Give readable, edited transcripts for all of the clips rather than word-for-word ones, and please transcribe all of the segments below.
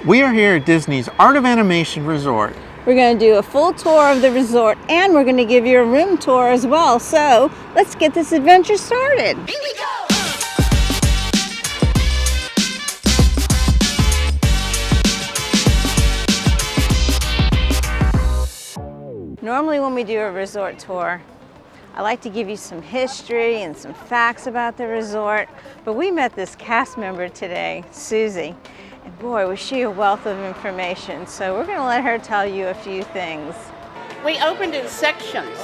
We are here at Disney's Art of Animation Resort. We're going to do a full tour of the resort, and we're going to give you a room tour as well. So let's get this adventure started. Here we go! Normally when we do a resort tour, I like to give you some history and some facts about the resort, but we met this cast member today, Susie, and boy, was she a wealth of information. So we're going to let her tell you a few things. We opened in sections.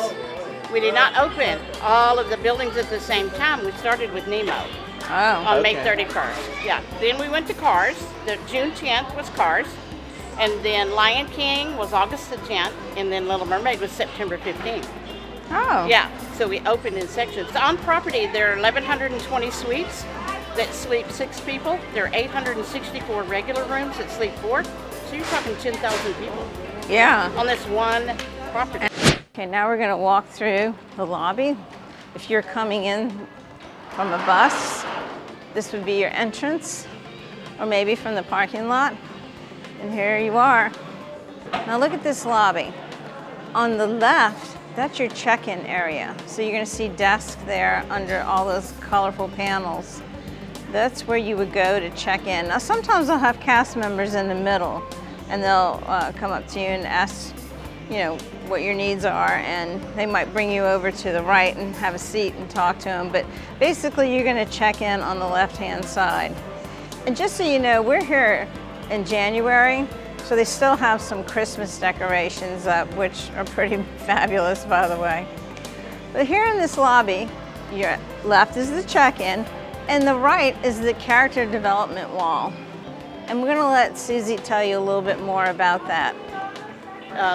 We did not open all of the buildings at the same time. We started with Nemo on May 31st. Yeah. Then we went to Cars. The June 10th was Cars. And then Lion King was August the 10th. And then Little Mermaid was September 15th. Oh. Yeah. So we opened in sections. On property, there are 1,120 suites that sleep 6 people. There are 864 regular rooms that sleep 4. So you're talking 10,000 people. Yeah. On this one property. Okay, now we're going to walk through the lobby. If you're coming in from a bus, this would be your entrance, or maybe from the parking lot. And here you are. Now look at this lobby. On the left, that's your check-in area. So you're going to see desks there under all those colorful panels. That's where you would go to check in. Now sometimes they'll have cast members in the middle, and they'll come up to you and ask, you know, what your needs are, and they might bring you over to the right and have a seat and talk to them. But basically you're going to check in on the left-hand side. And just so you know, we're here in January, so they still have some Christmas decorations up, which are pretty fabulous, by the way. But here in this lobby, your left is the check-in, and the right is the character development wall. And we're going to let Susie tell you a little bit more about that.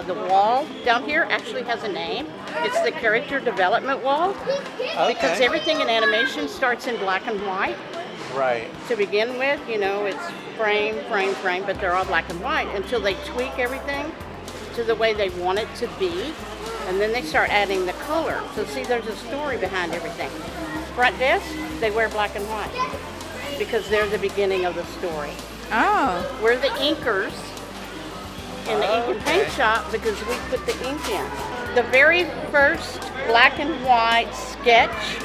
The wall down here actually has a name. It's the character development wall. Because everything in animation starts in black and white. Right. To begin with, you know, it's frame, frame, frame, but they're all black and white until they tweak everything to the way they want it to be. And then they start adding the color. So see, there's a story behind everything. Front desk, they wear black and white because they're the beginning of the story. Oh. We're the inkers in the ink and paint shop because we put the ink in. The very first black and white sketch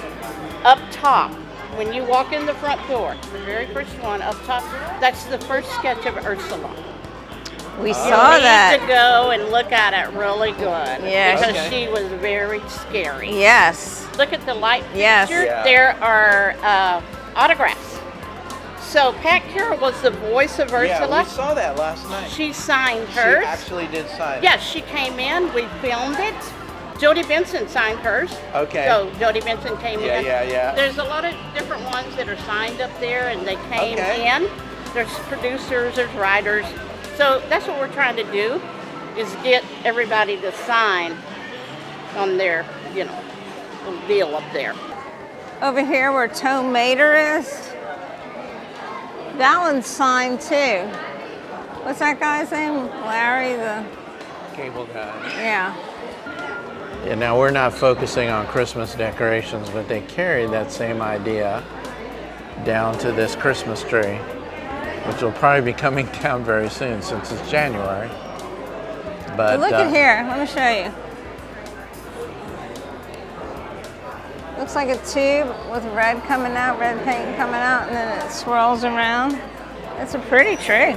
up top, when you walk in the front door, the very first one up top, that's the first sketch of Ursula. We saw that. You need to go and look at it really good. Yes. Because she was very scary. Yes. Look at the light Yes. picture. Yeah. There are autographs. So Pat Carroll was the voice of Ursula. Yeah, we saw that last night. She signed hers. She actually did sign it. Yes, she came in. We filmed it. Jodie Benson signed hers. Okay. So Jodie Benson came in. Yeah. There's a lot of different ones that are signed up there, and they came in. There's producers, there's writers. So that's what we're trying to do, is get everybody to sign on their, you know, little deal up there. Over here where Tome Mater is, that one's signed too. What's that guy's name? Larry the... Cable guy. Yeah. Yeah, now we're not focusing on Christmas decorations, but they carried that same idea down to this Christmas tree, which will probably be coming down very soon since it's January. But look at here, let me show you. Looks like a tube with red coming out, red paint coming out, and then it swirls around. It's a pretty tree.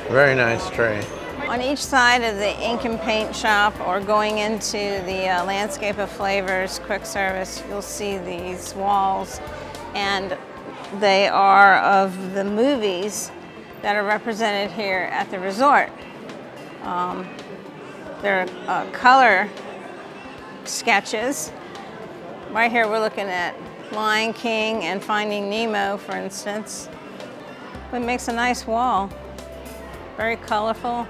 Very nice tree. On each side of the ink and paint shop, or going into the Landscape of Flavors quick service, you'll see these walls, and they are of the movies that are represented here at the resort. They're color sketches. Right here we're looking at Lion King and Finding Nemo, for instance. It makes a nice wall. Very colorful.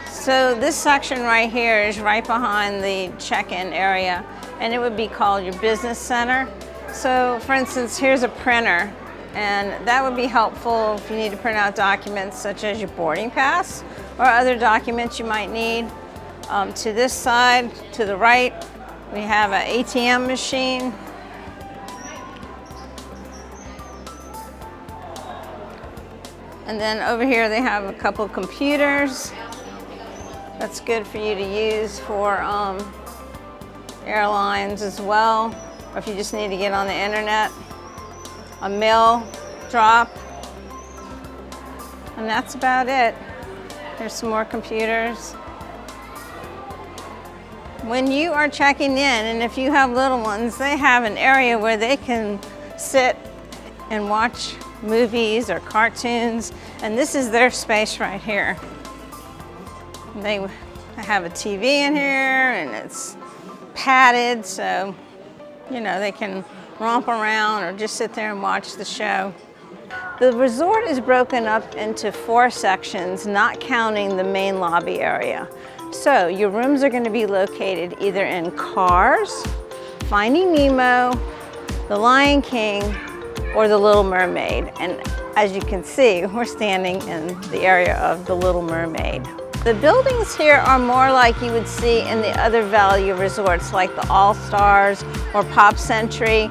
So this section right here is right behind the check-in area, and it would be called your business center. So for instance, here's a printer, and that would be helpful if you need to print out documents such as your boarding pass or other documents you might need. To this side, to the right, we have an ATM machine. And then over here they have a couple of computers. That's good for you to use for airlines as well, or if you just need to get on the internet. A mail drop, and that's about it. There's some more computers. When you are checking in, and if you have little ones, they have an area where they can sit and watch movies or cartoons, and this is their space right here. They have a TV in here, and it's padded, so you know they can romp around or just sit there and watch the show. The resort is broken up into 4 sections, not counting the main lobby area. So your rooms are going to be located either in Cars, Finding Nemo, The Lion King, or The Little Mermaid. And as you can see, we're standing in the area of The Little Mermaid. The buildings here are more like you would see in the other value resorts like the All-Stars or Pop Century.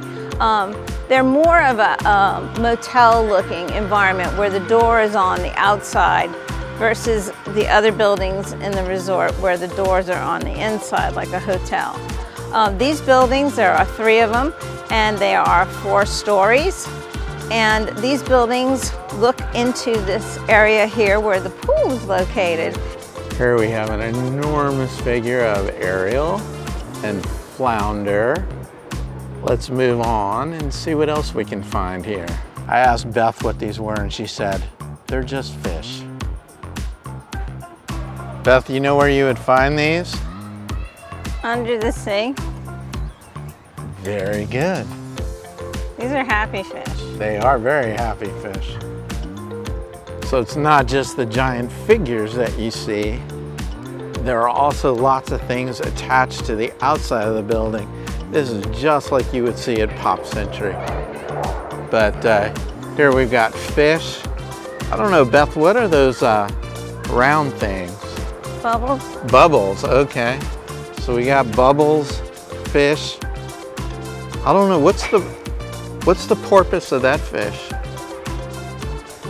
They're more of a motel-looking environment where the door is on the outside versus the other buildings in the resort where the doors are on the inside like a hotel. These buildings, there are 3 of them, and they are 4 stories. And these buildings look into this area here where the pool is located. Here we have an enormous figure of Ariel and Flounder. Let's move on and see what else we can find here. I asked Beth what these were and she said, they're just fish. Beth, you know where you would find these? Under the sea. Very good. These are happy fish. They are very happy fish. So it's not just the giant figures that you see. There are also lots of things attached to the outside of the building. This is just like you would see at Pop Century. But here we've got fish. I don't know, Beth, what are those round things? Bubbles. Bubbles, okay. So we got bubbles, fish. I don't know, what's the porpoise of that fish?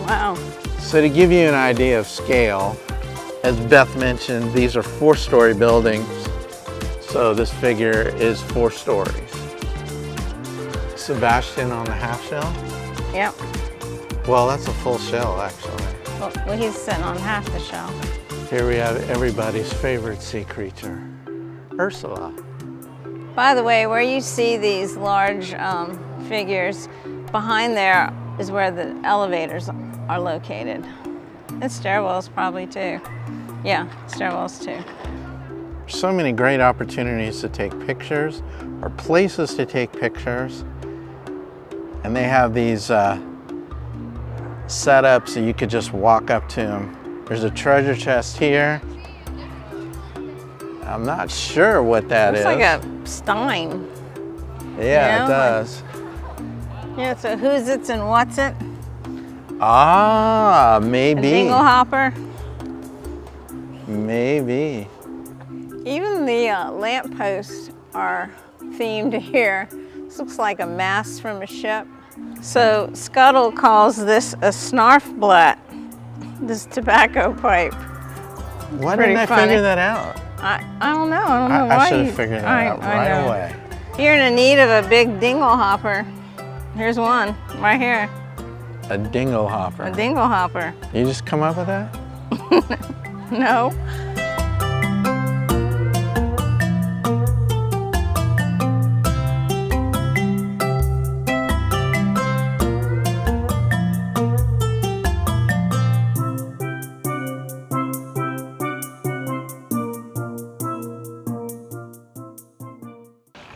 Wow. So to give you an idea of scale, as Beth mentioned, these are 4-story buildings. So this figure is 4 stories. Sebastian on the half shell? Yep. Well, that's a full shell, actually. Well, he's sitting on half the shell. Here we have everybody's favorite sea creature, Ursula. By the way, where you see these large figures, behind there is where the elevators are located. And stairwells probably too. Yeah, stairwells too. So many great opportunities to take pictures or places to take pictures. And they have these set up so you could just walk up to them. There's a treasure chest here. I'm not sure what that is. Looks like a stein. Yeah, you know, it does. Yeah, so who's it and what's it? Ah, maybe. A dingle hopper. Maybe. Even the lampposts are themed here. This looks like a mast from a ship. So Scuttle calls this a snarfblatt, this tobacco pipe. Why didn't I figure that out? I don't know. I don't know why. I should have figured that out right away. If you're in need of a big dingle hopper, here's one right here. A dingle hopper. A dingle hopper. You just come up with that? No.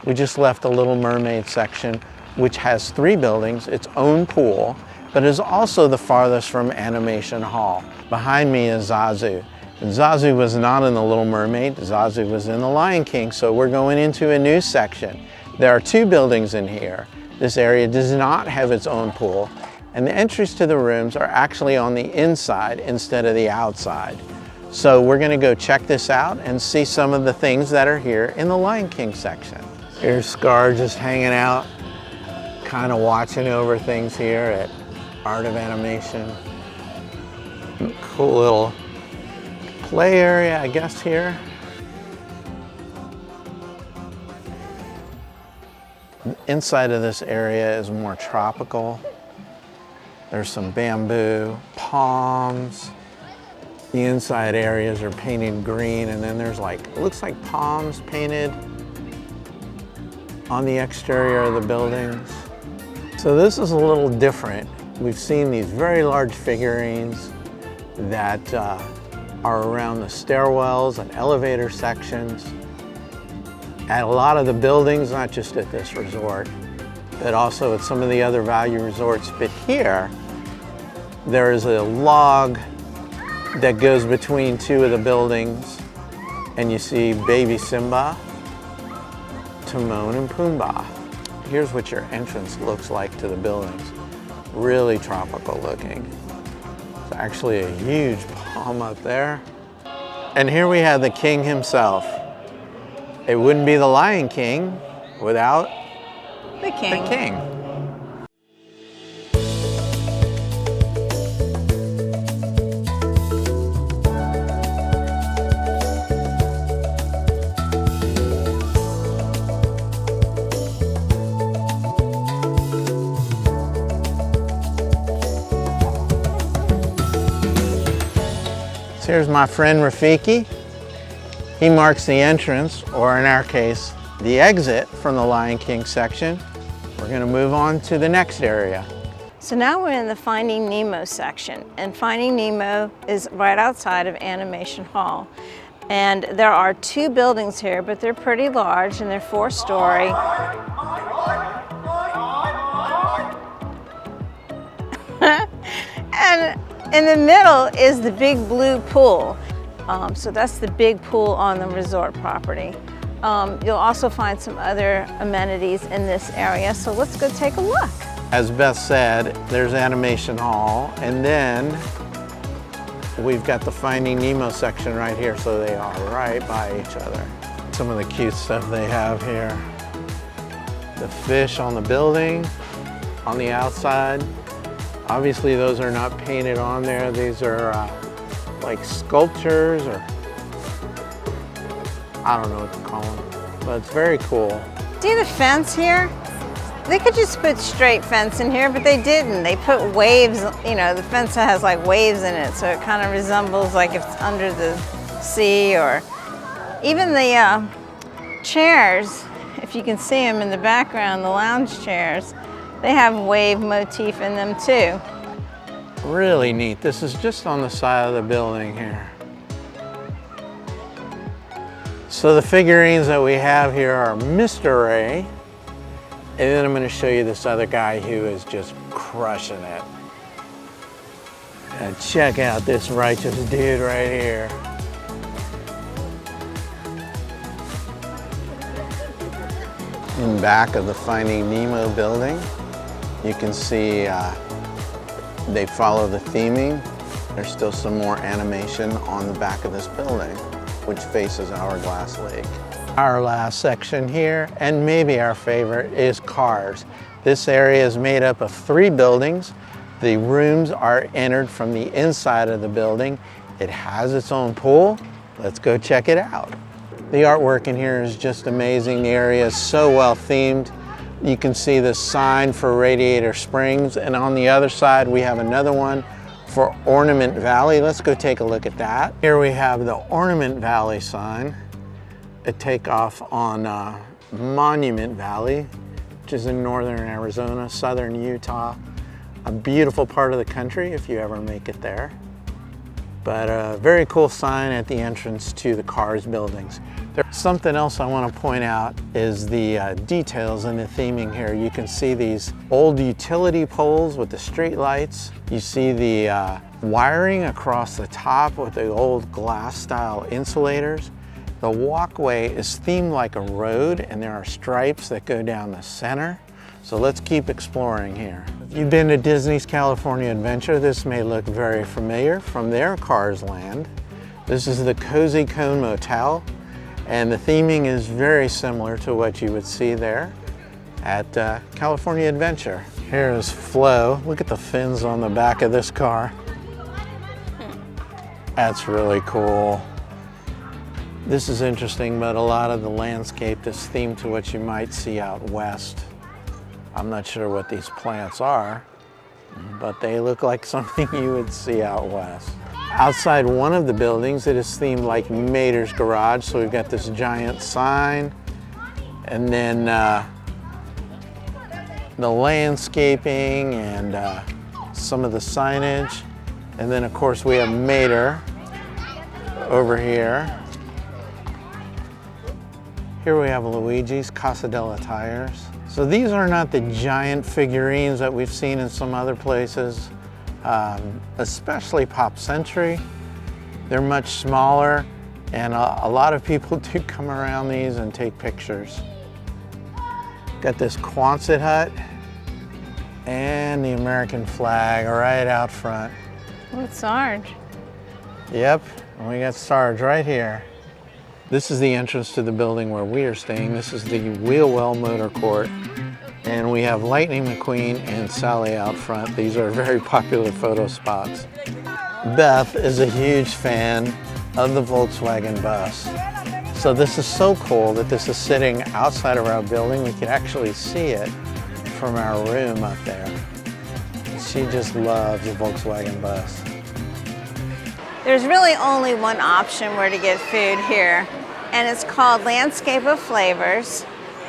We just left the Little Mermaid section, which has 3 buildings, its own pool, but is also the farthest from Animation Hall. Behind me is Zazu. And Zazu was not in the Little Mermaid, Zazu was in the Lion King, so we're going into a new section. There are 2 buildings in here. This area does not have its own pool, and the entries to the rooms are actually on the inside instead of the outside. So we're gonna go check this out and see some of the things that are here in the Lion King section. Here's Scar just hanging out, kind of watching over things here at Art of Animation. Cool little play area, I guess, here. Inside of this area is more tropical. There's some bamboo, palms. The inside areas are painted green, and then there's like, it looks like palms painted on the exterior of the buildings. So this is a little different. We've seen these very large figurines that are around the stairwells and elevator sections at a lot of the buildings, not just at this resort, but also at some of the other value resorts. But here, there is a log that goes between two of the buildings, and you see baby Simba, Timon, and Pumbaa. Here's what your entrance looks like to the buildings. Really tropical looking. It's actually a huge palm up there. And here we have the king himself. It wouldn't be the Lion King without The king. the king. So here's my friend Rafiki. He marks the entrance, or in our case, the exit from the Lion King section. We're gonna move on to the next area. So now we're in the Finding Nemo section, and Finding Nemo is right outside of Animation Hall. And there are two buildings here, but they're pretty large and they're 4-story. And in the middle is the big blue pool. So that's the big pool on the resort property. You'll also find some other amenities in this area, so let's go take a look. As Beth said, there's Animation Hall, and then we've got the Finding Nemo section right here, so they are right by each other. Some of the cute stuff they have here. The fish on the building, on the outside. Obviously those are not painted on there. These are like sculptures, or I don't know what to call them, but it's very cool. See the fence here? They could just put straight fence in here, but they didn't. They put waves, you know, the fence has like waves in it, so it kind of resembles like if it's under the sea. Or even the chairs, if you can see them in the background, the lounge chairs, they have wave motif in them too. Really neat. This is just on the side of the building here. So the figurines that we have here are Mr. Ray, and then I'm going to show you this other guy who is just crushing it. And check out this righteous dude right here. In back of the Finding Nemo building, you can see they follow the theming. There's still some more animation on the back of this building, which faces Hourglass Lake. Our last section here, and maybe our favorite, is cars. This area is made up of 3 buildings. The rooms are entered from the inside of the building. It has its own pool. Let's go check it out. The artwork in here is just amazing. The area is so well themed. You can see the sign for Radiator Springs, and on the other side we have another one for Ornament Valley. Let's go take a look at that. Here we have the Ornament Valley sign, a takeoff on Monument Valley, which is in northern Arizona, southern Utah. A beautiful part of the country if you ever make it there. But a very cool sign at the entrance to the Cars buildings. There's something else I want to point out is the details in the theming here. You can see these old utility poles with the street lights. You see the wiring across the top with the old glass style insulators. The walkway is themed like a road, and there are stripes that go down the center. So let's keep exploring here. If you've been to Disney's California Adventure, this may look very familiar from their Cars Land. This is the Cozy Cone Motel, and the theming is very similar to what you would see there at California Adventure. Here is Flo. Look at the fins on the back of this car. That's really cool. This is interesting, but a lot of the landscape is themed to what you might see out west. I'm not sure what these plants are, but they look like something you would see out west. Outside one of the buildings, it is themed like Mater's Garage. So we've got this giant sign, and then the landscaping and some of the signage. And then of course we have Mater over here. Here we have Luigi's Casa della Tires. So these are not the giant figurines that we've seen in some other places, especially Pop Century. They're much smaller, and a lot of people do come around these and take pictures. Got this Quonset hut and the American flag right out front. What's Sarge? Yep, and we got Sarge right here. This is the entrance to the building where we are staying. This is the Wheelwell Motor Court. And we have Lightning McQueen and Sally out front. These are very popular photo spots. Beth is a huge fan of the Volkswagen bus. So this is so cool that this is sitting outside of our building. We can actually see it from our room up there. She just loves the Volkswagen bus. There's really only one option where to get food here, and it's called Landscape of Flavors,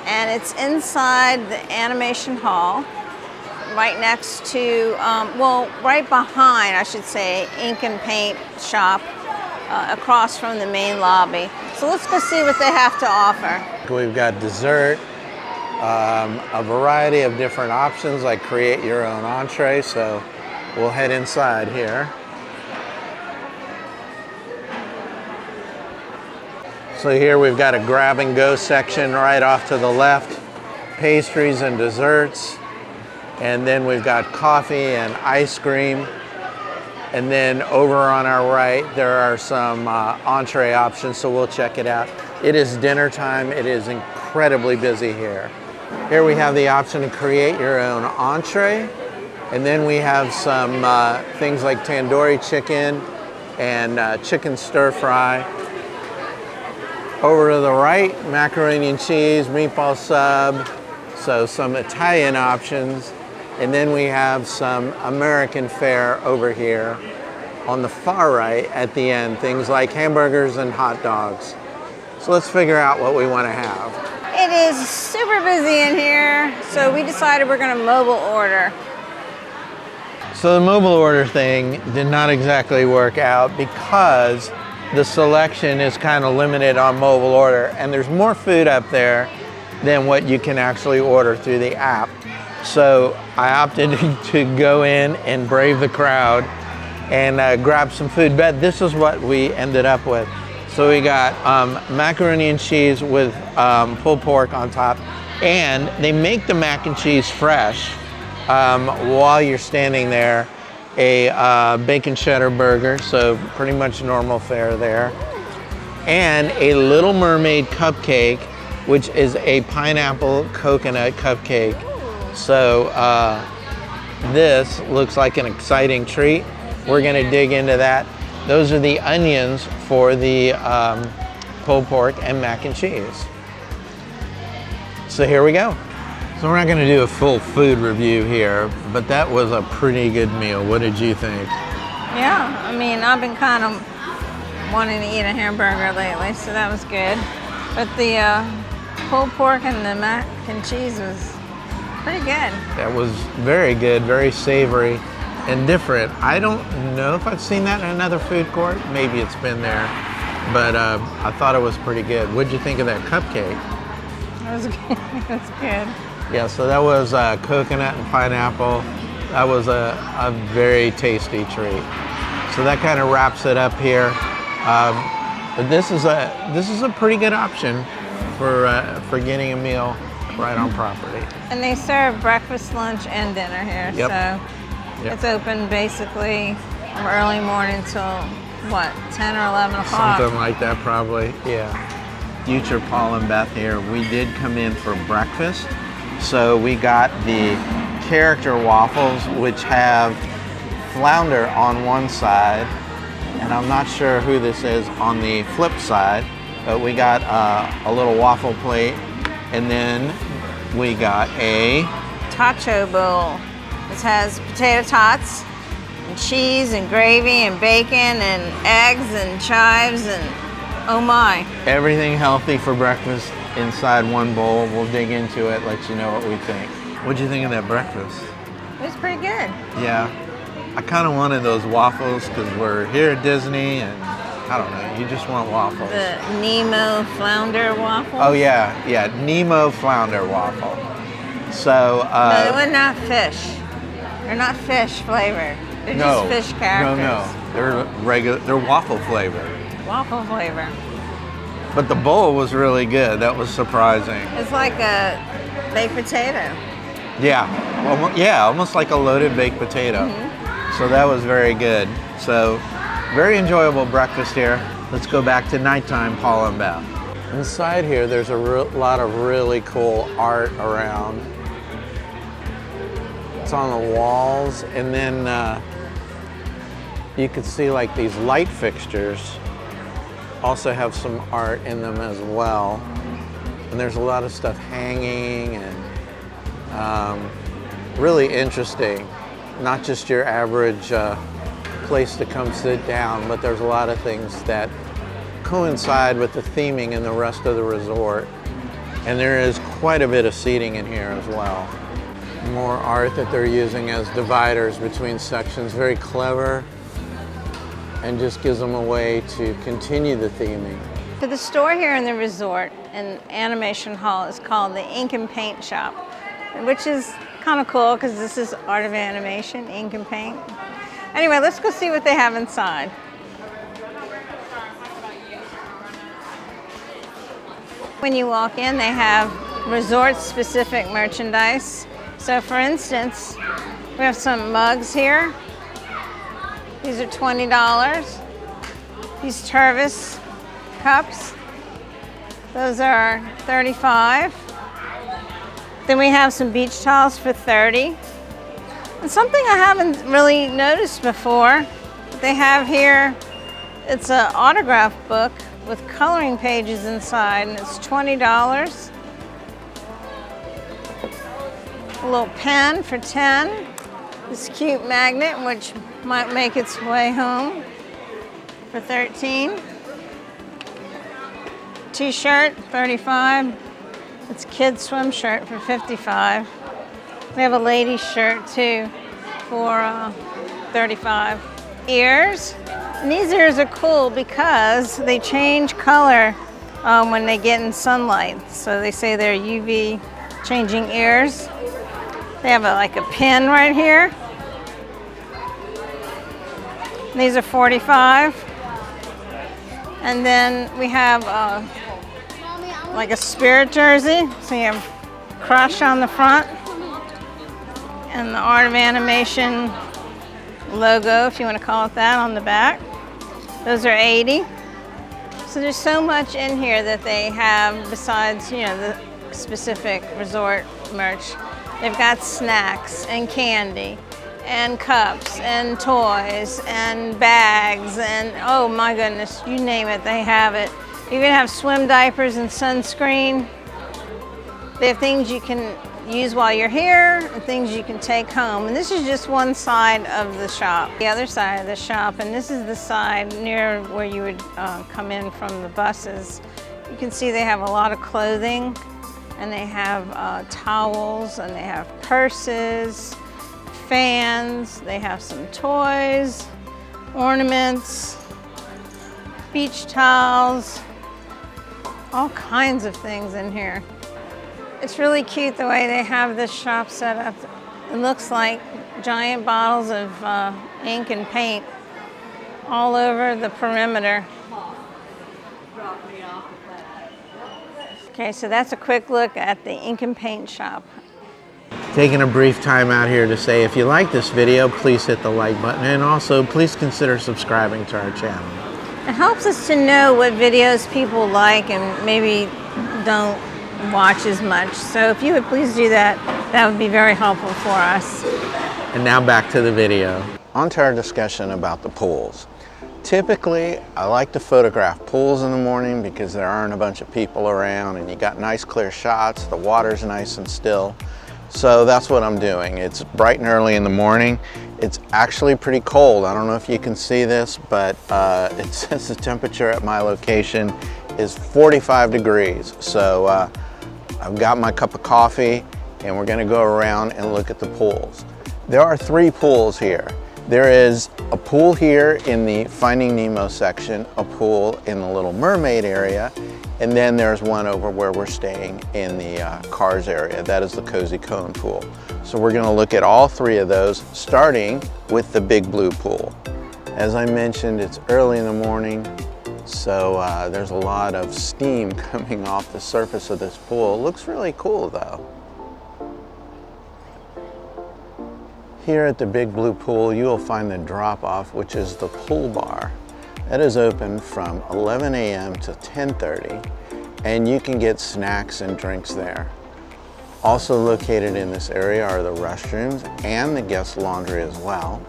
and it's inside the Animation Hall, right next to, well, right behind, I should say, Ink and Paint Shop, across from the main lobby. So let's go see what they have to offer. We've got dessert, a variety of different options, like create your own entree, so we'll head inside here. So here we've got a grab and go section right off to the left, pastries and desserts, and then we've got coffee and ice cream. And then over on our right, there are some entree options, so we'll check it out. It is dinner time. It is incredibly busy here. Here we have the option to create your own entree. And then we have some things like tandoori chicken and chicken stir fry. Over to the right, macaroni and cheese, meatball sub, so some Italian options. And then we have some American fare over here on the far right at the end, things like hamburgers and hot dogs. So let's figure out what we want to have. It is super busy in here, so we decided we're going to mobile order. So the mobile order thing did not exactly work out because the selection is kind of limited on mobile order, and there's more food up there than what you can actually order through the app. So I opted to go in and brave the crowd and grab some food. But this is what we ended up with. So we got macaroni and cheese with pulled pork on top, and they make the mac and cheese fresh while you're standing there. A bacon cheddar burger, so pretty much normal fare there, and a Little Mermaid cupcake, which is a pineapple coconut cupcake. So this looks like an exciting treat. We're gonna dig into that. Those are the onions for the pulled pork and mac and cheese. So here we go. So we're not going to do a full food review here, but that was a pretty good meal. What did you think? Yeah, I mean, I've been kind of wanting to eat a hamburger lately, so that was good. But the pulled pork and the mac and cheese was pretty good. That was very good, very savory and different. I don't know if I've seen that in another food court. Maybe it's been there, but I thought it was pretty good. What'd you think of that cupcake? It was good. It was good. Yeah, so that was coconut and pineapple. That was a very tasty treat. So that kind of wraps it up here. But this is a pretty good option for getting a meal right on property. And they serve breakfast, lunch, and dinner here. Yep. So it's open basically from early morning till what, 10 or 11 o'clock? Something like that, probably. Yeah. Future Paul and Beth here. We did come in for breakfast. So we got the character waffles, which have flounder on one side And I'm not sure who this is on the flip side, but we got a little waffle plate, and then we got a taco bowl. This has potato tots and cheese and gravy and bacon and eggs and chives and oh my. Everything healthy for breakfast inside one bowl. We'll dig into it, let you know what we think. What'd you think of that breakfast? It was pretty good. Yeah, I kind of wanted those waffles because we're here at Disney and I don't know, you just want waffles. The Nemo flounder waffle? Oh yeah, Nemo flounder waffle. So, no, they're not fish. They're not fish flavored. They're just fish characters. No, they're waffle flavored. Waffle flavor. But the bowl was really good. That was surprising. It's like a baked potato. Yeah, almost like a loaded baked potato. Mm-hmm. So that was very good. So, very enjoyable breakfast here. Let's go back to nighttime, Paul and Beth. Inside here, there's a lot of really cool art around. It's on the walls, and then you can see like these light fixtures also have some art in them as well. And there's a lot of stuff hanging and really interesting. Not just your average place to come sit down, but there's a lot of things that coincide with the theming in the rest of the resort. And there is quite a bit of seating in here as well. More art that they're using as dividers between sections. Very clever, and just gives them a way to continue the theming. So the store here in the resort and animation hall is called the Ink and Paint Shop, which is kind of cool because this is art of animation, ink and paint. Anyway, let's go see what they have inside. When you walk in, they have resort-specific merchandise. So for instance, we have some mugs here. These are $20. These Tervis cups, those are $35. Then we have some beach towels for $30. And something I haven't really noticed before, they have here, it's an autograph book with coloring pages inside, and it's $20. A little pen for $10. This cute magnet, which might make its way home, for $13. T-shirt, $35. It's a kid's swim shirt for $55. We have a ladies shirt too for $35. Ears, and these ears are cool because they change color when they get in sunlight. So they say they're UV changing ears. They have like a pin right here. These are $45. And then we have like a Spirit jersey. So you have Crush on the front and the Art of Animation logo, if you want to call it that, on the back. Those are $80. So there's so much in here that they have besides, you know, the specific resort merch. They've got snacks and candy and cups and toys and bags and oh my goodness, you name it, they have it. You can have swim diapers and sunscreen. They have things you can use while you're here and things you can take home. And this is just one side of the shop. The other side of the shop, and this is the side near where you would come in from the buses. You can see they have a lot of clothing, and they have towels, and they have purses, fans, they have some toys, ornaments, beach towels, all kinds of things in here. It's really cute the way they have this shop set up. It looks like giant bottles of ink and paint all over the perimeter. Okay, so that's a quick look at the ink and paint shop. Taking a brief time out here to say if you like this video, please hit the like button, and also please consider subscribing to our channel. It helps us to know what videos people like and maybe don't watch as much. So if you would please do that, that would be very helpful for us. And now back to the video. On to our discussion about the pools. Typically, I like to photograph pools in the morning because there aren't a bunch of people around and you got nice clear shots, the water's nice and still. So that's what I'm doing. It's bright and early in the morning. It's actually pretty cold. I don't know if you can see this, but it says the temperature at my location is 45 degrees. So I've got my cup of coffee and we're gonna go around and look at the pools. There are 3 pools here. There is a pool here in the Finding Nemo section, a pool in the Little Mermaid area, and then there's one over where we're staying in the Cars area. That is the Cozy Cone pool. So we're gonna look at all 3 of those, starting with the Big Blue pool. As I mentioned, it's early in the morning, so there's a lot of steam coming off the surface of this pool. It looks really cool though. Here at the Big Blue pool, you will find the drop-off, which is the pool bar. That is open from 11 a.m. to 10:30, and you can get snacks and drinks there. Also located in this area are the restrooms and the guest laundry as well.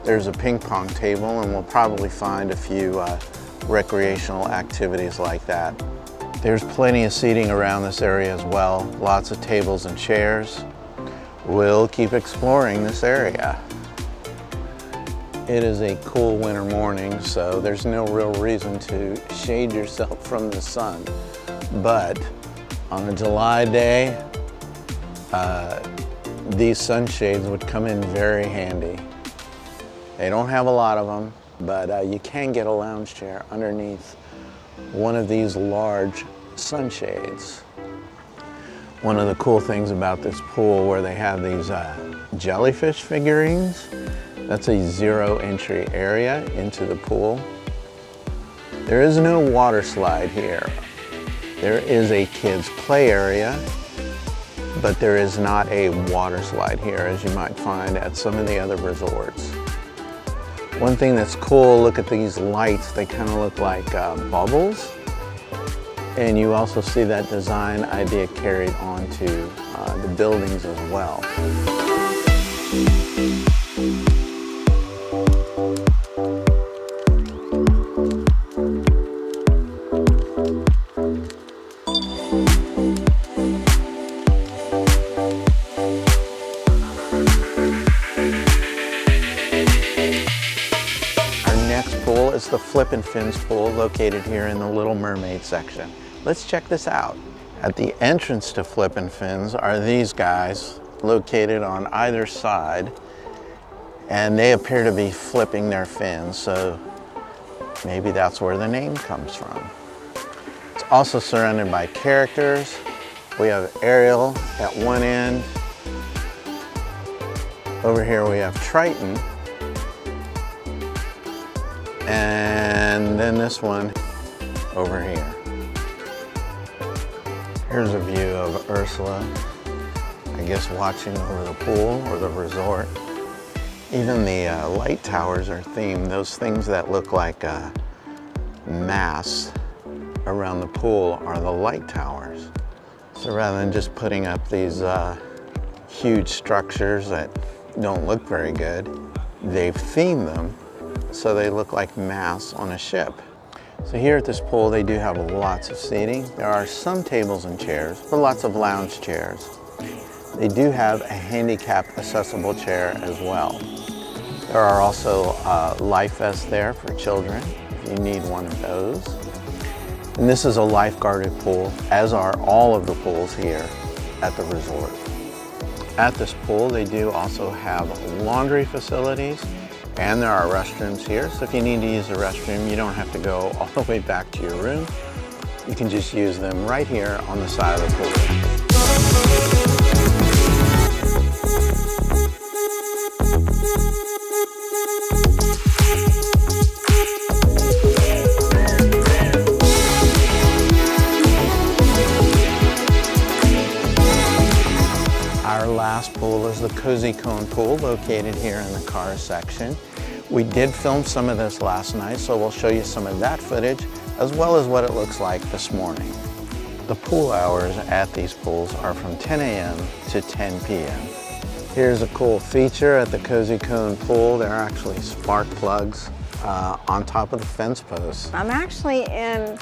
There's a ping pong table, and we'll probably find a few recreational activities like that. There's plenty of seating around this area as well, lots of tables and chairs. We'll keep exploring this area. It is a cool winter morning, so there's no real reason to shade yourself from the sun. But on a July day, these sunshades would come in very handy. They don't have a lot of them, but you can get a lounge chair underneath one of these large sunshades. One of the cool things about this pool where they have these jellyfish figurines, that's a 0 entry area into the pool. There is no water slide here. There is a kids play area, but there is not a water slide here as you might find at some of the other resorts. One thing that's cool, look at these lights. They kind of look like bubbles. And you also see that design idea carried onto the buildings as well. Our next pool is the Flippin' Fins pool located here in the Little Mermaid section. Let's check this out. At the entrance to Flippin' Fins are these guys located on either side, and they appear to be flipping their fins, so maybe that's where the name comes from. It's also surrounded by characters. We have Ariel at one end. Over here we have Triton. And then this one over here. Here's a view of Ursula, I guess watching over the pool or the resort. Even the light towers are themed, those things that look like masts around the pool are the light towers. So rather than just putting up these huge structures that don't look very good, they've themed them so they look like masts on a ship. So here at this pool, they do have lots of seating. There are some tables and chairs, but lots of lounge chairs. They do have a handicap accessible chair as well. There are also life vests there for children if you need one of those. And this is a lifeguarded pool, as are all of the pools here at the resort. At this pool, they do also have laundry facilities, and there are restrooms here, so if you need to use the restroom, you don't have to go all the way back to your room. You can just use them right here on the side of the pool. Our last pool is the Cozy Cone pool located here in the Cars section. We did film some of this last night, so we'll show you some of that footage as well as what it looks like this morning. The pool hours at these pools are from 10 a.m. to 10 p.m. Here's a cool feature at the Cozy Cone pool. There are actually spark plugs on top of the fence posts. I'm actually in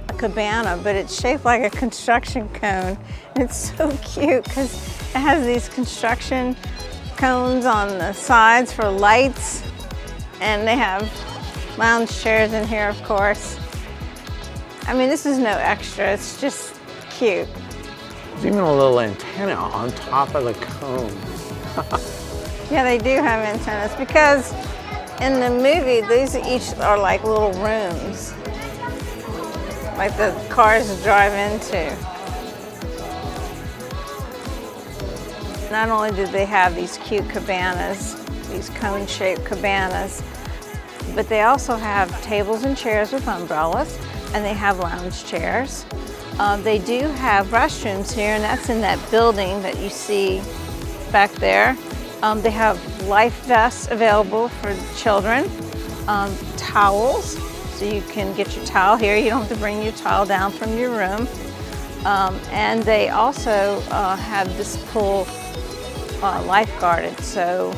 a cabana, but it's shaped like a construction cone. It's so cute because it has these construction cones on the sides for lights, and they have lounge chairs in here, of course. I mean, this is no extra, it's just cute. There's even a little antenna on top of the cone. Yeah, they do have antennas because in the movie, these each are like little rooms, like the cars drive into. Not only do they have these cute cabanas, these cone-shaped cabanas, but they also have tables and chairs with umbrellas, and they have lounge chairs. They do have restrooms here, and that's in that building that you see back there. They have life vests available for children, towels, so you can get your towel here. You don't have to bring your towel down from your room. And they also have this pool lifeguarded, so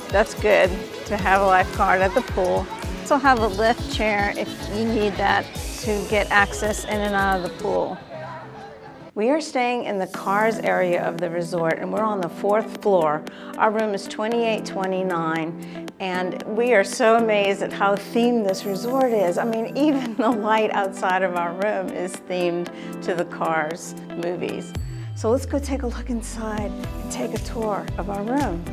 that's good to have a lifeguard at the pool. Also have a lift chair if you need that to get access in and out of the pool. We are staying in the cars area of the resort, and we're on the 4th floor. Our room is 2829, and we are so amazed at how themed this resort is. I mean, even the light outside of our room is themed to the Cars movies. So let's go take a look inside and take a tour of our room.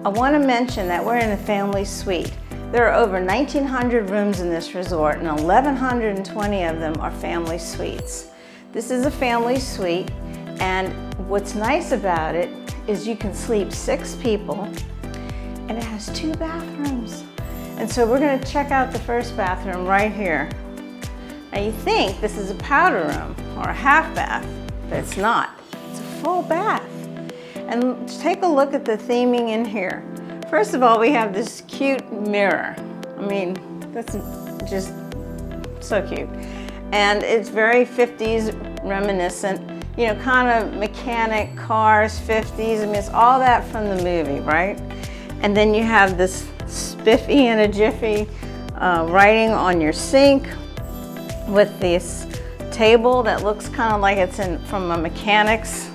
I want to mention that we're in a family suite. There are over 1,900 rooms in this resort, and 1,120 of them are family suites. This is a family suite, and what's nice about it is you can sleep 6 people, and it has 2 bathrooms. And so we're going to check out the first bathroom right here. Now you think this is a powder room or a half bath, but it's not. It's a full bath. And take a look at the theming in here. First of all, we have this cute mirror. I mean, that's just so cute. And it's very 50s reminiscent, you know, kind of mechanic, Cars, 50s. I mean, it's all that from the movie, right? And then you have this spiffy and a jiffy writing on your sink with this table that looks kind of like it's from a mechanic's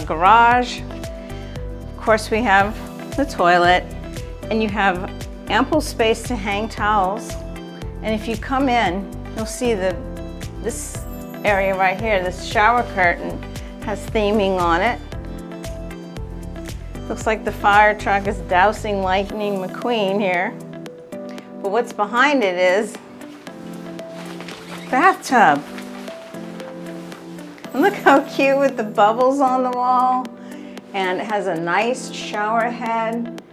garage. Of course, we have the toilet, and you have ample space to hang towels. And if you come in, you'll see this area right here, this shower curtain has theming on it. Looks like the fire truck is dousing Lightning McQueen here. But what's behind it is bathtub. And look how cute with the bubbles on the wall. And it has a nice shower head,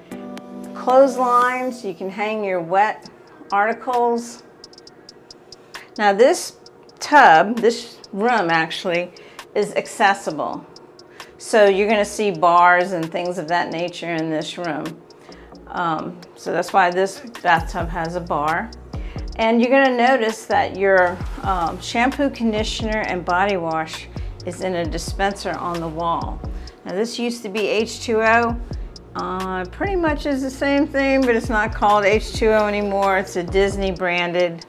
clotheslines, you can hang your wet articles. Now this tub, this room actually, is accessible. So you're going to see bars and things of that nature in this room. So that's why this bathtub has a bar. And you're going to notice that your shampoo, conditioner, and body wash is in a dispenser on the wall. Now this used to be H2O. Pretty much is the same thing, but it's not called H2O anymore. It's a Disney branded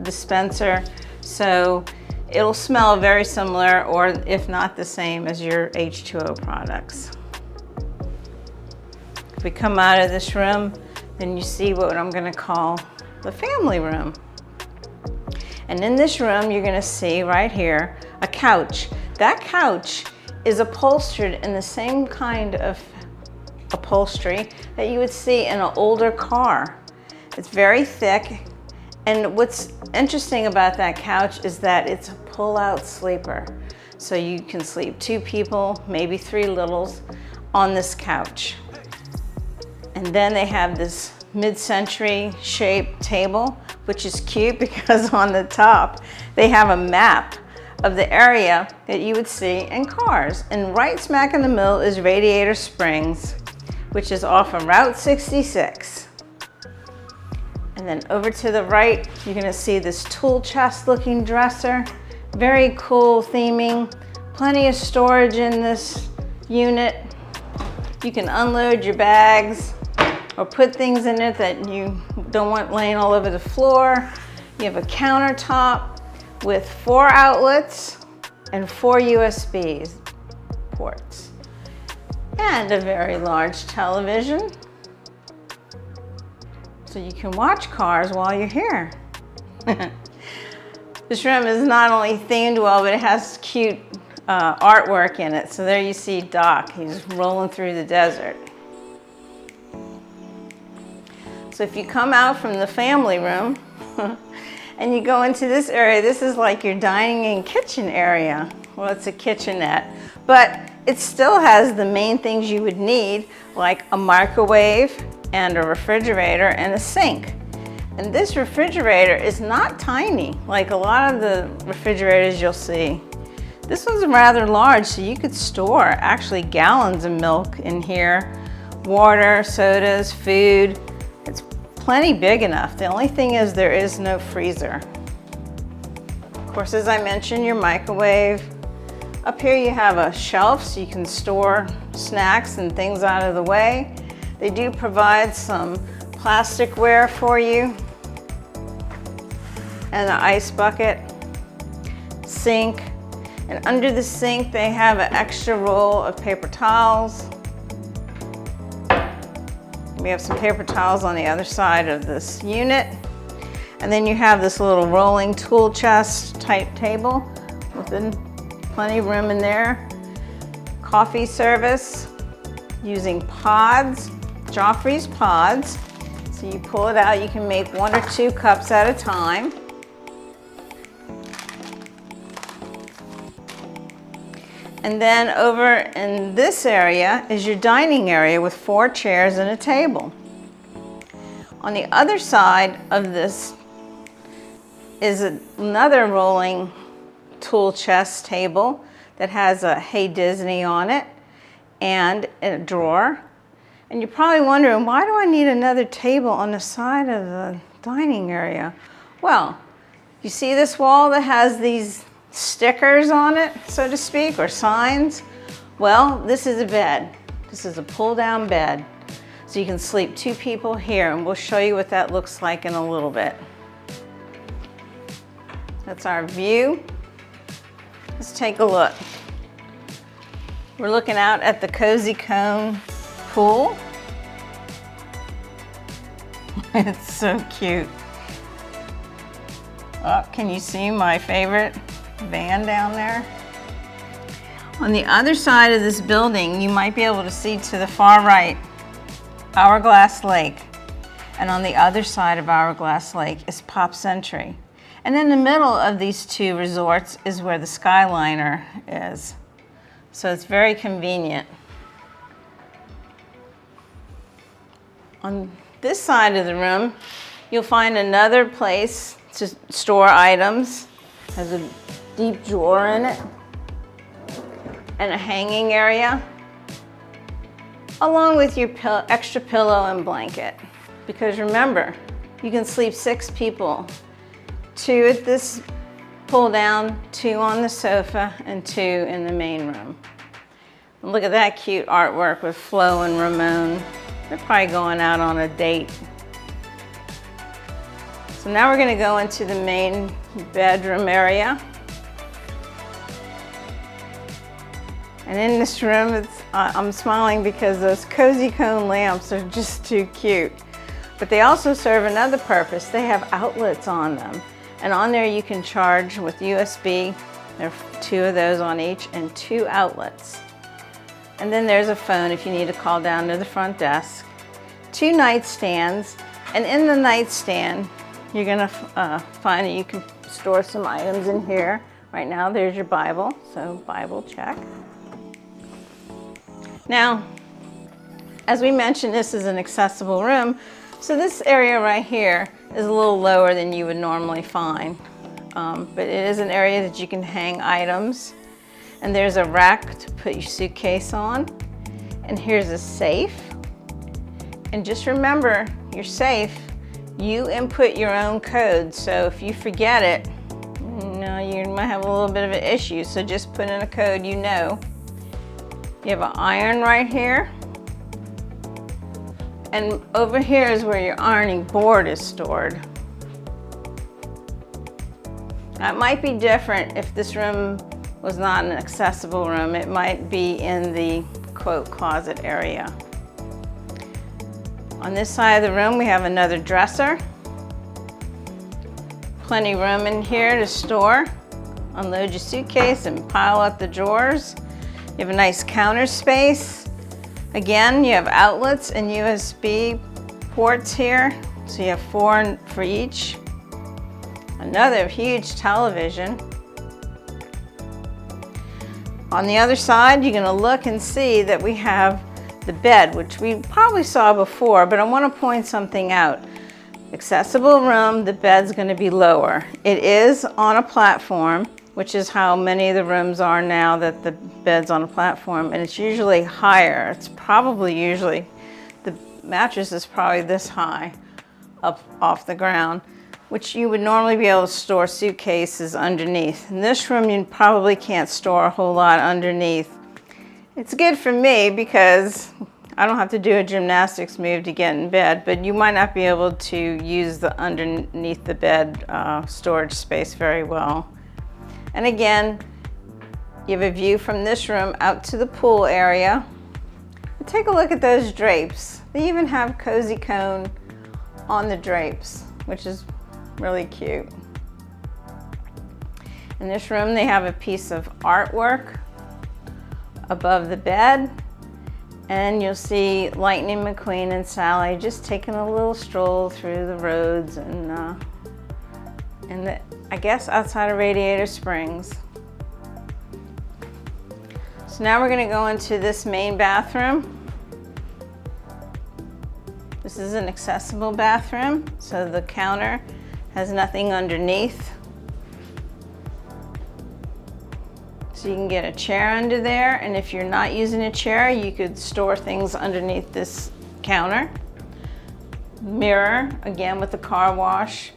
dispenser. So it'll smell very similar, or if not the same as your H2O products. If we come out of this room, then you see what I'm gonna call the family room. And in this room, you're gonna see right here, a couch. That couch is upholstered in the same kind of upholstery that you would see in an older car. It's very thick, and what's interesting about that couch is that it's a pull-out sleeper. So you can sleep 2 people, maybe 3 littles on this couch. And then they have this mid-century shaped table, which is cute because on the top they have a map of the area that you would see in Cars. And right smack in the middle is Radiator Springs, which is off of Route 66. And then over to the right, you're gonna see this tool chest looking dresser. Very cool theming, plenty of storage in this unit. You can unload your bags or put things in it that you don't want laying all over the floor. You have a countertop with 4 outlets and 4 USB ports. And a very large television. So you can watch cars while you're here. This room is not only themed well, but it has cute artwork in it. So there you see Doc, he's rolling through the desert. So if you come out from the family room and you go into this area, this is like your dining and kitchen area. Well, it's a kitchenette, but it still has the main things you would need, like a microwave and a refrigerator and a sink. And this refrigerator is not tiny, like a lot of the refrigerators you'll see. This one's rather large, so you could store actually gallons of milk in here, water, sodas, food. It's plenty big enough. The only thing is there is no freezer. Of course, as I mentioned, your microwave. Up here you have a shelf so you can store snacks and things out of the way. They do provide some plasticware for you. And an ice bucket, sink, and under the sink they have an extra roll of paper towels. We have some paper towels on the other side of this unit. And then you have this little rolling tool chest type table with plenty of room in there. Coffee service using pods, Joffrey's pods. So you pull it out, you can make 1 or 2 cups at a time. And then over in this area is your dining area with 4 chairs and a table. On the other side of this is another rolling tool chest table that has a Hey Disney on it and a drawer. And you're probably wondering, why do I need another table on the side of the dining area? Well, you see this wall that has these stickers on it, so to speak, or signs? Well, this is a bed. This is a pull-down bed. So you can sleep 2 people here, and we'll show you what that looks like in a little bit. That's our view. Let's take a look. We're looking out at the Cozy Cone pool. It's so cute. Oh, can you see my favorite van down there? On the other side of this building, you might be able to see to the far right, Hourglass Lake. And on the other side of Hourglass Lake is Pop Century. And in the middle of these 2 resorts is where the Skyliner is. So it's very convenient. On this side of the room, you'll find another place to store items. It has a deep drawer in it and a hanging area, along with your extra pillow and blanket. Because remember, you can sleep 6 people, 2 at this pull down, 2 on the sofa, and 2 in the main room. And look at that cute artwork with Flo and Ramon. They're probably going out on a date. So now we're going to go into the main bedroom area. And in this room, I'm smiling because those Cozy Cone lamps are just too cute. But they also serve another purpose. They have outlets on them. And on there you can charge with USB. There are 2 of those on each and 2 outlets. And then there's a phone if you need to call down to the front desk. 2 nightstands. And in the nightstand, you're gonna find that you can store some items in here. Right now, there's your Bible, so Bible check. Now, as we mentioned, this is an accessible room. So this area right here is a little lower than you would normally find. But it is an area that you can hang items. And there's a rack to put your suitcase on. And here's a safe. And just remember, your safe, you input your own code. So if you forget it, you might have a little bit of an issue. So just put in a code you know. You have an iron right here. And over here is where your ironing board is stored. That might be different if this room was not an accessible room. It might be in the quote closet area. On this side of the room we have another dresser. Plenty room in here to store. Unload your suitcase and pile up the drawers. You have a nice counter space. Again, you have outlets and USB ports here. So you have 4 for each. Another huge television. On the other side, you're gonna look and see that we have the bed, which we probably saw before, but I wanna point something out. Accessible room, the bed's gonna be lower. It is on a platform, which is how many of the rooms are now, that the bed's on a platform, and it's usually higher. It's probably usually, the mattress is probably this high up off the ground, which you would normally be able to store suitcases underneath. In this room, you probably can't store a whole lot underneath. It's good for me because I don't have to do a gymnastics move to get in bed, but you might not be able to use the underneath the bed storage space very well. And again, you have a view from this room out to the pool area. But take a look at those drapes. They even have cozy cone on the drapes, which is really cute. In this room, they have a piece of artwork above the bed, and you'll see Lightning McQueen and Sally just taking a little stroll through the roads and I guess outside of Radiator Springs. So now we're going to go into this main bathroom. This is an accessible bathroom, so the counter has nothing underneath. So you can get a chair under there, and if you're not using a chair, you could store things underneath this counter. Mirror, again with the car wash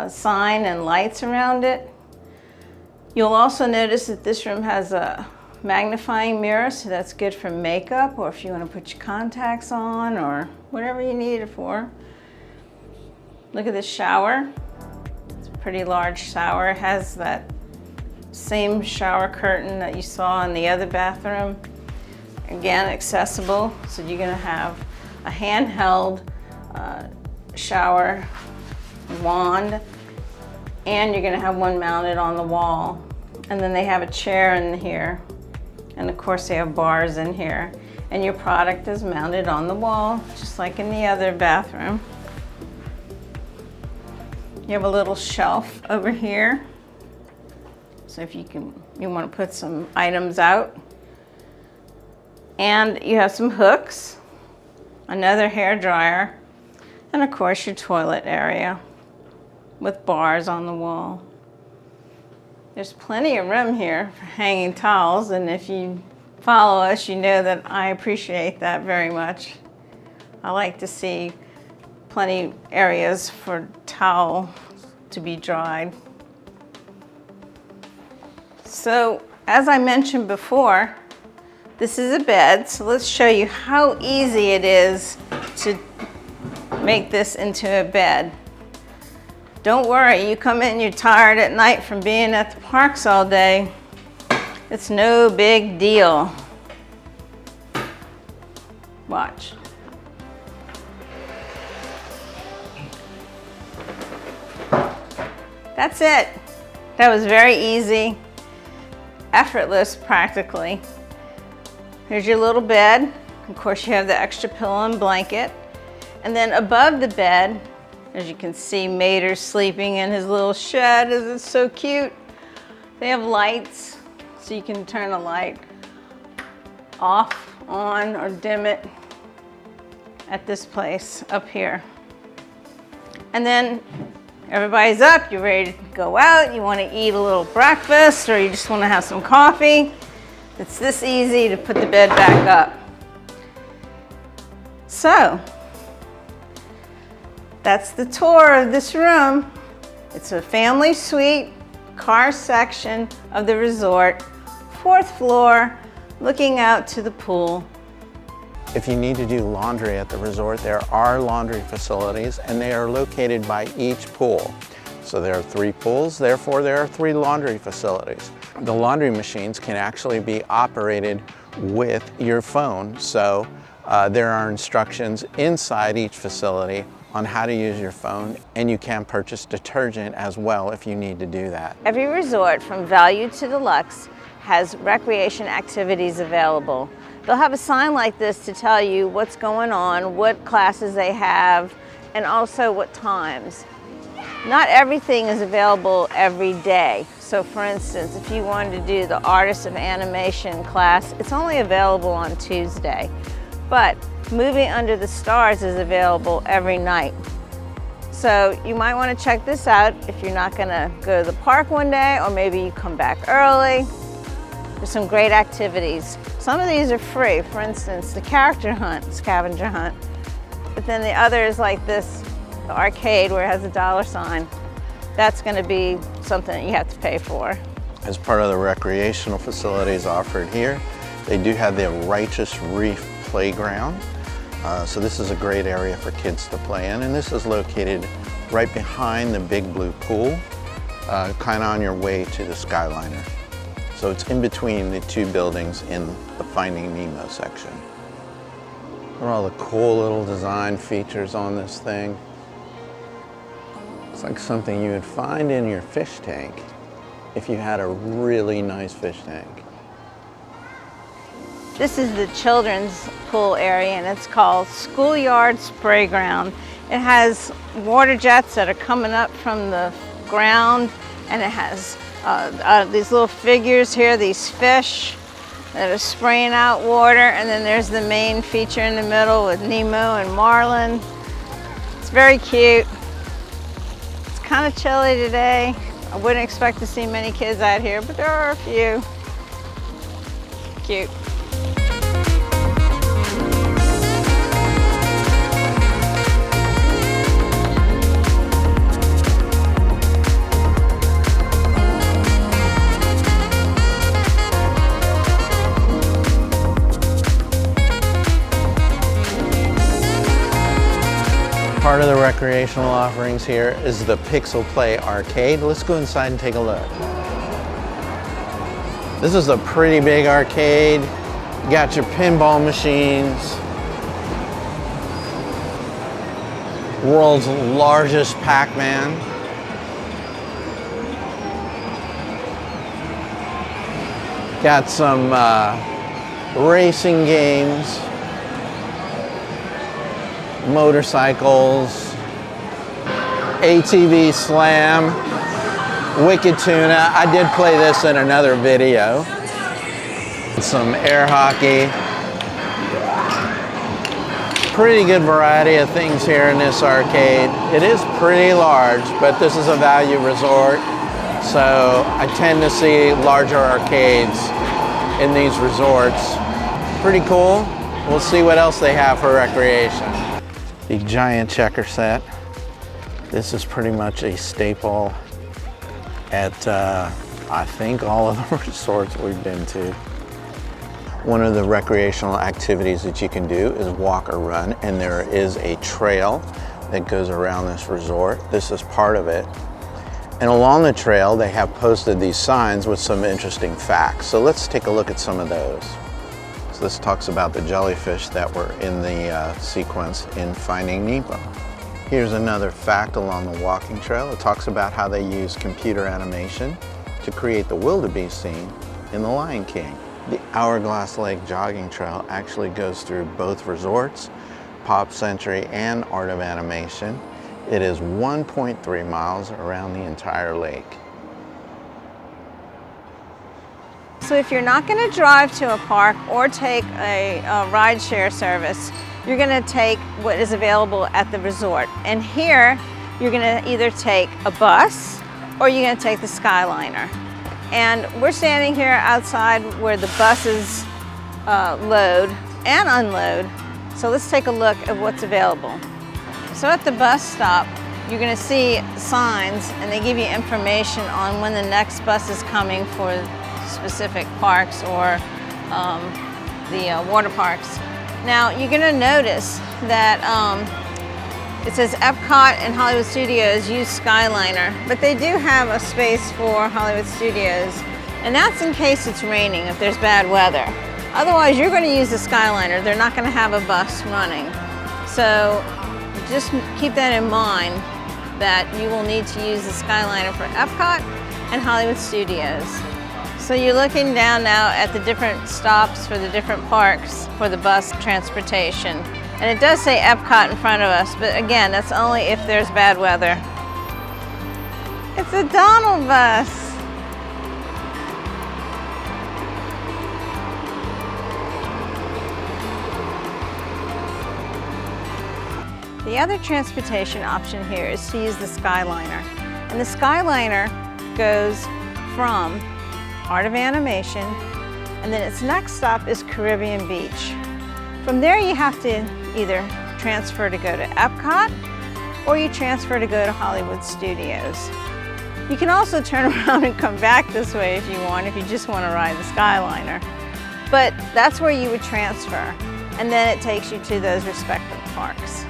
sign and lights around it. You'll also notice that this room has a magnifying mirror, so that's good for makeup, or if you want to put your contacts on, or whatever you need it for. Look at this shower. It's a pretty large shower. It has that same shower curtain that you saw in the other bathroom. Again, accessible, so you're going to have a handheld shower wand, and you're going to have one mounted on the wall. And then they have a chair in here, and of course they have bars in here, and your product is mounted on the wall just like in the other bathroom. You have a little shelf over here, so if you want to put some items out. And you have some hooks, another hair dryer, and of course your toilet area with bars on the wall. There's plenty of room here for hanging towels, and if you follow us, you know that I appreciate that very much. I like to see plenty areas for towel to be dried. So, as I mentioned before, this is a bed, so let's show you how easy it is to make this into a bed. Don't worry, you come in, you're tired at night from being at the parks all day. It's no big deal. Watch. That's it. That was very easy, effortless practically. Here's your little bed. Of course, you have the extra pillow and blanket. And then above the bed, as you can see, Mater's sleeping in his little shed. Isn't it so cute? They have lights, so you can turn a light off, on, or dim it at this place up here. And then everybody's up, you're ready to go out, you want to eat a little breakfast, or you just want to have some coffee. It's this easy to put the bed back up. So, that's the tour of this room. It's a family suite, car section of the resort, 4th floor, Looking out to the pool. If you need to do laundry at the resort, there are laundry facilities and they are located by each pool. So there are 3 pools, therefore there are 3 laundry facilities. The laundry machines can actually be operated with your phone. So there are instructions inside each facility on how to use your phone, and you can purchase detergent as well if you need to do that. Every resort, from value to deluxe, has recreation activities available. They'll have a sign like this to tell you what's going on, what classes they have, and also what times. Not everything is available every day. So for instance, if you wanted to do the Artist of Animation class, it's only available on Tuesday. But Moving Under the Stars is available every night. So you might want to check this out if you're not going to go to the park one day, or maybe you come back early. There's some great activities. Some of these are free. For instance, the character hunt, scavenger hunt. But then the others, like this, the arcade where it has a $sign, that's going to be something that you have to pay for. As part of the recreational facilities offered here, they do have the Righteous Reef Playground. So this is a great area for kids to play in, and this is located right behind the big blue pool, kind of on your way to the Skyliner. So it's in between the 2 buildings in the Finding Nemo section. Look at all the cool little design features on this thing. It's like something you would find in your fish tank if you had a really nice fish tank. This is the children's pool area, and it's called Schoolyard Spray Ground. It has water jets that are coming up from the ground, and it has these little figures here, these fish that are spraying out water, and then there's the main feature in the middle with Nemo and Marlin. It's very cute. It's kind of chilly today. I wouldn't expect to see many kids out here, but there are a few. Cute. Part of the recreational offerings here is the Pixel Play Arcade. Let's go inside and take a look. This is a pretty big arcade. You got your pinball machines. World's largest Pac-Man. Got some racing games. Motorcycles, ATV Slam, Wicked Tuna. I did play this in another video. Some air hockey. Pretty good variety of things here in this arcade. It is pretty large, but this is a value resort, so I tend to see larger arcades in these resorts. Pretty cool. We'll see what else they have for recreation. The giant checker set. This is pretty much a staple at I think all of the resorts we've been to. One of the recreational activities that you can do is walk or run, and there is a trail that goes around this resort. This is part of it. And along the trail they have posted these signs with some interesting facts. So let's take a look at some of those. So this talks about the jellyfish that were in the sequence in Finding Nemo. Here's another fact along the walking trail. It talks about how they use computer animation to create the wildebeest scene in The Lion King. The Hourglass Lake jogging trail actually goes through both resorts, Pop Century and Art of Animation. It is 1.3 miles around the entire lake. So if you're not going to drive to a park or take a ride-share service, you're going to take what is available at the resort. And here, you're going to either take a bus or you're going to take the Skyliner. And we're standing here outside where the buses load and unload. So let's take a look at what's available. So at the bus stop, you're going to see signs, and they give you information on when the next bus is coming for specific parks or water parks. Now you're going to notice that it says Epcot and Hollywood Studios use Skyliner, but they do have a space for Hollywood Studios, and that's in case it's raining, if there's bad weather. Otherwise, you're going to use the Skyliner. They're not going to have a bus running. So just keep that in mind, that you will need to use the Skyliner for Epcot and Hollywood Studios. So you're looking down now at the different stops for the different parks for the bus transportation. And it does say Epcot in front of us, but again, that's only if there's bad weather. It's a Donald bus. The other transportation option here is to use the Skyliner. And the Skyliner goes from Art of Animation, and then its next stop is Caribbean Beach. From there you have to either transfer to go to Epcot, or you transfer to go to Hollywood Studios. You can also turn around and come back this way if you want, if you just want to ride the Skyliner. But that's where you would transfer, and then it takes you to those respective parks.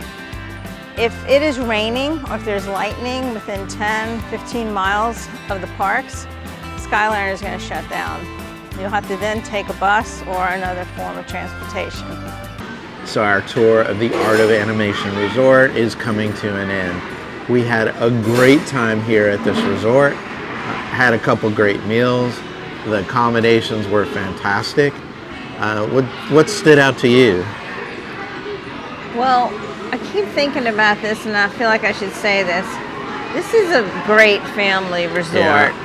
If it is raining or if there's lightning within 10, 15 miles of the parks, Skyliner is going to shut down. You'll have to then take a bus or another form of transportation. So our tour of the Art of Animation Resort is coming to an end. We had a great time here at this resort, had a couple great meals. The accommodations were fantastic. What stood out to you? Well, I keep thinking about this, and I feel like I should say this. This is a great family resort. Yeah.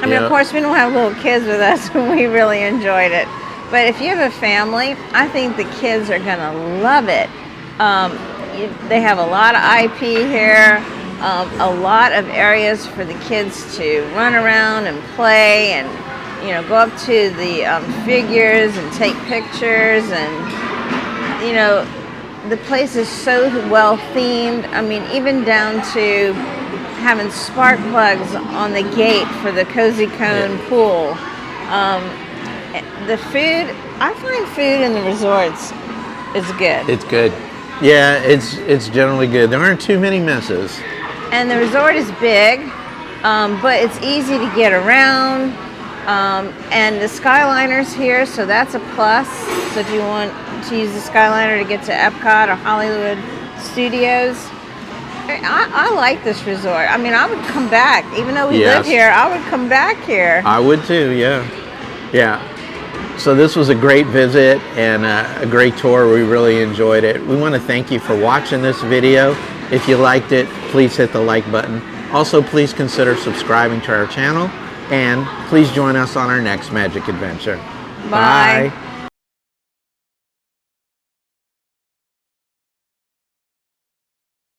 I mean, of course, we don't have little kids with us, and we really enjoyed it. But if you have a family, I think the kids are going to love it. They have a lot of IP here, a lot of areas for the kids to run around and play, and go up to the figures and take pictures, and the place is so well themed. I mean, even down to having spark plugs on the gate for the Cozy Cone pool. The food, I find food in the resorts is good. It's good. Yeah, it's generally good. There aren't too many messes. And the resort is big, but it's easy to get around. And the Skyliner's here, so that's a plus. So if you want to use the Skyliner to get to Epcot or Hollywood Studios, I like this resort. I mean, I would come back. Even though we live here, I would come back here. I would too, yeah. Yeah. So this was a great visit and a great tour. We really enjoyed it. We want to thank you for watching this video. If you liked it, please hit the like button. Also, please consider subscribing to our channel, and please join us on our next magic adventure. Bye.